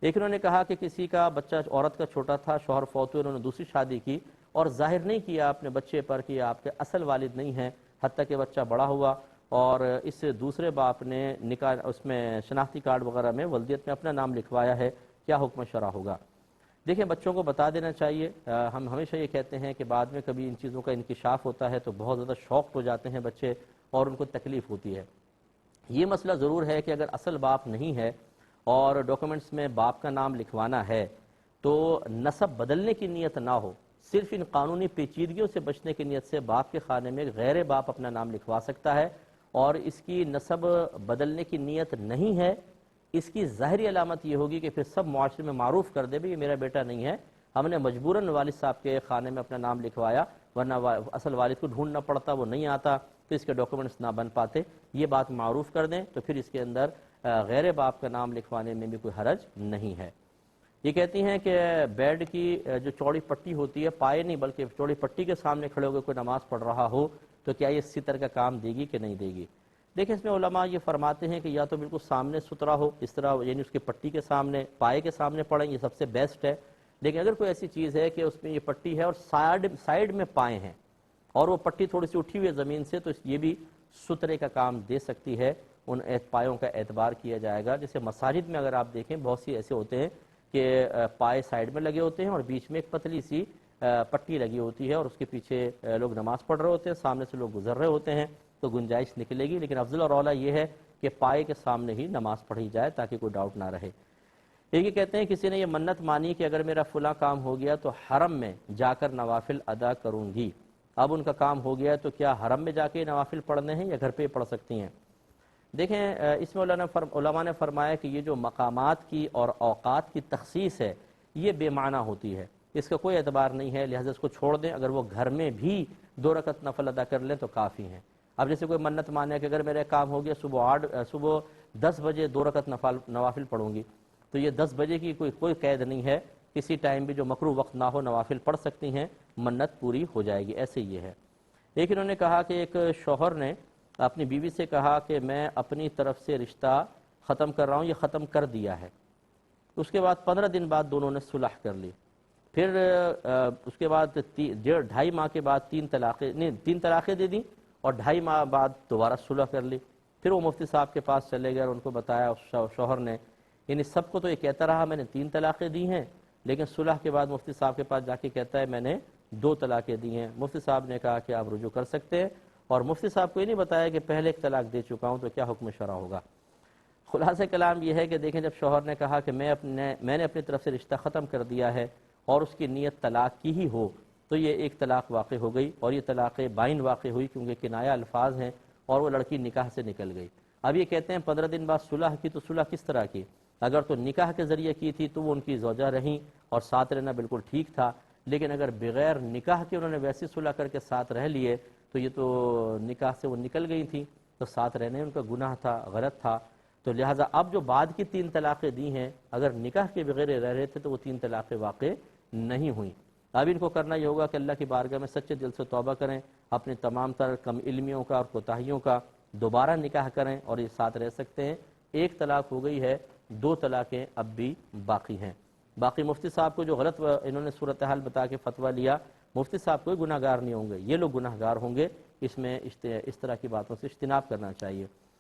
ایک انہوں نے کہا کہ کسی کا بچہ عورت کا چھوٹا تھا، شوہر فوت ہوئے، انہوں نے دوسری شادی کی اور ظاہر نہیں کیا اپنے بچے پر کہ آپ کے اصل والد نہیں ہیں، حتیٰ کہ بچہ بڑا ہوا اور اس دوسرے باپ نے نکاح اس میں شناختی کارڈ وغیرہ میں ولدیت میں اپنا نام لکھوایا ہے، کیا حکم شرع ہوگا؟ دیکھیں بچوں کو بتا دینا چاہیے، ہم ہمیشہ یہ کہتے ہیں کہ بعد میں کبھی ان چیزوں کا انکشاف ہوتا ہے تو بہت زیادہ شوق ہو جاتے ہیں بچے اور ان کو تکلیف ہوتی ہے۔ یہ مسئلہ ضرور ہے کہ اگر اصل باپ نہیں ہے اور ڈاکومنٹس میں باپ کا نام لکھوانا ہے تو نسب بدلنے کی نیت نہ ہو، صرف ان قانونی پیچیدگیوں سے بچنے کی نیت سے باپ کے خانے میں غیر باپ اپنا نام لکھوا سکتا ہے، اور اس کی نسب بدلنے کی نیت نہیں ہے۔ اس کی ظاہری علامت یہ ہوگی کہ پھر سب معاشرے میں معروف کر دے بھی یہ میرا بیٹا نہیں ہے، ہم نے مجبوراً والد صاحب کے خانے میں اپنا نام لکھوایا، ورنہ اصل والد کو ڈھونڈنا پڑتا، وہ نہیں آتا تو اس کے ڈاکومنٹس نہ بن پاتے۔ یہ بات معروف کر دیں تو پھر اس کے اندر غیر باپ کا نام لکھوانے میں بھی کوئی حرج نہیں ہے۔ یہ کہتی ہیں کہ بیڈ کی جو چوڑی پٹی ہوتی ہے، پائے نہیں بلکہ چوڑی پٹی کے سامنے کھڑے ہو کے کوئی نماز پڑھ رہا ہو تو کیا یہ ستر کا کام دے گی کہ نہیں دے گی؟ دیکھیں اس میں علماء یہ فرماتے ہیں کہ یا تو بالکل سامنے سترا ہو اس طرح، یعنی اس کی پٹی کے سامنے پائے کے سامنے پڑھیں، یہ سب سے بیسٹ ہے۔ لیکن اگر کوئی ایسی چیز ہے کہ اس میں یہ پٹی ہے اور سائیڈ میں پائے ہیں اور وہ پٹی تھوڑی سی اٹھی ہوئی ہے زمین سے، تو یہ بھی سترے کا کام دے سکتی ہے، ان پایوں کا اعتبار کیا جائے گا۔ جیسے مساجد میں اگر آپ دیکھیں بہت سی ایسے ہوتے ہیں کہ پائے سائیڈ میں لگے ہوتے ہیں اور بیچ میں ایک پتلی سی پٹی لگی ہوتی ہے اور اس کے پیچھے لوگ نماز پڑھ رہے ہوتے ہیں، سامنے سے لوگ گزر رہے ہوتے ہیں، تو گنجائش نکلے گی، لیکن افضل اور اولیٰ یہ ہے کہ پائے کے سامنے ہی نماز پڑھی جائے تاکہ کوئی ڈاؤٹ نہ رہے۔ یہ کہتے ہیں کسی نے یہ منت مانی کہ اگر میرا فلاں کام ہو گیا تو حرم میں جا کر نوافل ادا کروں گی، اب ان کا کام ہو گیا تو کیا حرم میں جا کے نوافل پڑھنے ہیں یا گھر پہ پڑھ سکتی ہیں؟ دیکھیں اس میں علماء نے فرمایا کہ یہ جو مقامات کی اور اوقات کی تخصیص ہے یہ بے معنی ہوتی ہے، اس کا کوئی اعتبار نہیں ہے، لہذا اس کو چھوڑ دیں، اگر وہ گھر میں بھی 2 رکعت نفل ادا کر لیں تو کافی ہیں۔ اب جیسے کوئی منت مانے کہ اگر میرا کام ہو گیا صبح 10 بجے 2 رکعت نوافل پڑھوں گی، تو یہ 10 بجے کی کوئی قید نہیں ہے، کسی ٹائم بھی جو مکروہ وقت نہ ہو نوافل پڑھ سکتی ہیں، منت پوری ہو جائے گی، ایسے یہ ہے۔ ایک انہوں نے کہا کہ ایک شوہر نے اپنی بیوی سے کہا کہ میں اپنی طرف سے رشتہ ختم کر رہا ہوں، یہ ختم کر دیا ہے، اس کے بعد 15 دن بعد دونوں نے صلح کر لی، پھر اس کے بعد 2.5 ماہ کے بعد 3 طلاقیں دے دیں اور 2.5 ماہ بعد دوبارہ صلح کر لی، پھر وہ مفتی صاحب کے پاس چلے گئے اور ان کو بتایا شوہر نے، یعنی سب کو تو یہ کہتا رہا میں نے 3 طلاقیں دی ہیں، لیکن صلح کے بعد مفتی صاحب کے پاس جا کے کہتا ہے میں نے 2 طلاقیں دی ہیں۔ مفتی صاحب نے کہا کہ آپ رجوع کر سکتے ہیں، اور مفتی صاحب کو یہ نہیں بتایا کہ پہلے 1 طلاق دے چکا ہوں تو کیا حکم شرع ہوگا؟ خلاصہ کلام یہ ہے کہ دیکھیں جب شوہر نے کہا کہ میں نے اپنی طرف سے رشتہ ختم کر دیا ہے اور اس کی نیت طلاق کی ہی ہو تو یہ 1 طلاق واقع ہو گئی، اور یہ طلاق بائن واقع ہوئی کیونکہ کنایہ الفاظ ہیں اور وہ لڑکی نکاح سے نکل گئی۔ اب یہ کہتے ہیں 15 دن بعد صلح کی، تو صلح کس طرح کی؟ اگر تو نکاح کے ذریعے کی تھی تو وہ ان کی زوجہ رہیں اور ساتھ رہنا بالکل ٹھیک تھا، لیکن اگر بغیر نکاح کے انہوں نے ویسی صلح کر کے ساتھ رہ لیے تو یہ تو نکاح سے وہ نکل گئی تھی، تو ساتھ رہنے ان کا گناہ تھا، غلط تھا، تو لہٰذا اب جو بعد کی 3 طلاقیں دی ہیں اگر نکاح کے بغیر رہ رہے تھے تو وہ 3 طلاقیں واقع نہیں ہوئیں۔ اب ان کو کرنا یہ ہوگا کہ اللہ کی بارگاہ میں سچے دل سے توبہ کریں، اپنے تمام تر کم علمیوں کا اور کوتاہیوں کا دوبارہ نکاح کریں اور یہ ساتھ رہ سکتے ہیں۔ 1 طلاق ہو گئی ہے، 2 طلاقیں اب بھی باقی ہیں۔ باقی مفتی صاحب کو جو غلط انہوں نے صورتحال بتا کے فتویٰ لیا، مفتی صاحب کوئی گناہ گار نہیں ہوں گے، یہ لوگ گناہ گار ہوں گے، اس میں اس طرح کی باتوں سے اجتناب کرنا چاہیے۔